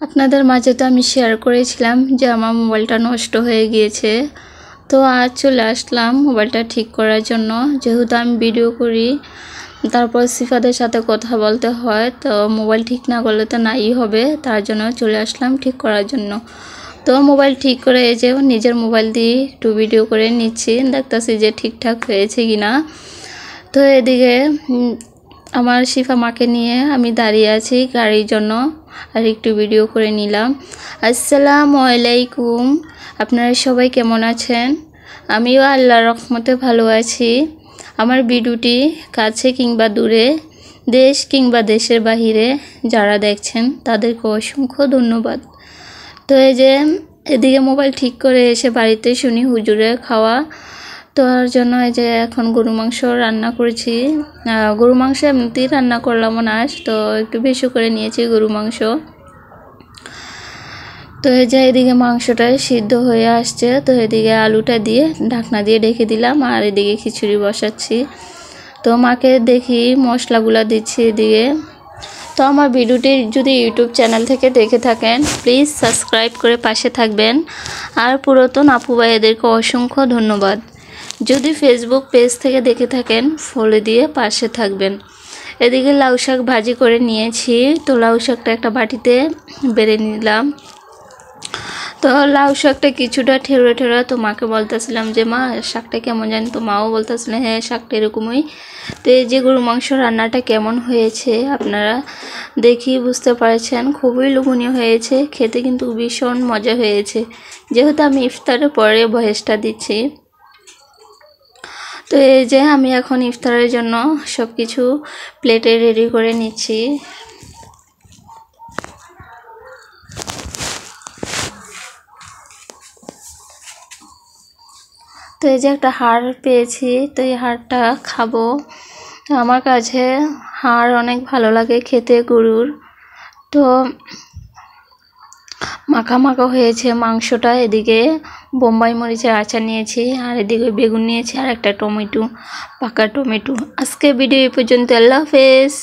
আপনাদের মাঝে তো আমি শেয়ার করেছিলাম যে আমার মোবাইলটা নষ্ট হয়ে গিয়েছে। তো আজ চলে আসলাম মোবাইলটা ঠিক করার জন্য। যেহেতু আমি ভিডিও করি, তারপর সিফাদের সাথে কথা বলতে হয়, তো মোবাইল ঠিক না করলে তো নাই হবে, তার জন্য চলে আসলাম ঠিক করার জন্য। তো মোবাইল ঠিক করে এই যে নিজের মোবাইল দিয়ে একটু ভিডিও করে নিচ্ছি, দেখতেছি যে ঠিকঠাক হয়েছে কিনা। তো এদিকে আমার শিফা মাকে নিয়ে আমি দাঁড়িয়ে আছি গাড়ির জন্য, আর একটু ভিডিও করে নিলাম। আসসালামু আলাইকুম, আপনারা সবাই কেমন আছেন? আমিও আল্লাহর রহমতে ভালো আছি। আমার ভিডিওটি কাছে কিংবা দূরে, দেশ কিংবা দেশের বাহিরে যারা দেখছেন তাদেরকে অসংখ্য ধন্যবাদ। তো এই যে এদিকে মোবাইল ঠিক করে এসে বাড়িতে শুনি হুজুরের খাওয়া, তো তার জন্য এই যে এখন গরু মাংস রান্না করেছি। গরু মাংস এমনিতেই রান্না করলাম না, তো একটু বেশি করে নিয়েছি গরু মাংস। তো এই যে এদিকে মাংসটা সিদ্ধ হয়ে আসছে, তো এদিকে আলুটা দিয়ে ঢাকনা দিয়ে ঢেকে দিলাম, আর এদিকে খিচুড়ি বসাচ্ছি। তো মাকে দেখি মশলাগুলো দিচ্ছি এদিকে। তো আমার ভিডিওটি যদি ইউটিউব চ্যানেল থেকে দেখে থাকেন প্লিজ সাবস্ক্রাইব করে পাশে থাকবেন, আর পুরাতন আপু ভাইদেরকে অসংখ্য ধন্যবাদ। যদি ফেসবুক পেজ থেকে দেখে থাকেন ফলো দিয়ে পাশে থাকবেন। এদিকে লাউ শাক ভাজি করে নিয়েছি, তো লাউ শাকটা একটা বাটিতে বেড়ে নিলাম। তো লাউ শাকটা কিছুটা ঠেড়ে ঠেড়ে, তো মাকে বলতেছিলাম যে মা শাকটা কেমন জানি, তো মাও বলতেছিলেন হ্যাঁ শাকটা এরকমই। তো এই যে গরু মাংস রান্নাটা কেমন হয়েছে আপনারা দেখি বুঝতে পারছেন, খুবই লোভনীয় হয়েছে, খেতে কিন্তু ভীষণ মজা হয়েছে। যেহেতু আমি ইফতারের পরে ভয়েসটা দিচ্ছি, তো এই যে আমি এখন ইফতারের জন্য সব কিছু প্লেটে রেডি করে নিচ্ছি। তো এই যে একটা হাড় পেয়েছি, তো এই হাড়টা খাবো। তো আমার কাছে হাড় অনেক ভালো লাগে খেতে গরুর। তো মাখা মাখা হয়েছে মাংসটা। এদিকে বোম্বাই মরিচের আচার নিয়েছি, আর এদিকে বেগুন নিয়েছি, আর একটা টমেটো, পাকা টমেটো। আজকে ভিডিও এই পর্যন্ত, আল্লাহ হাফেজ।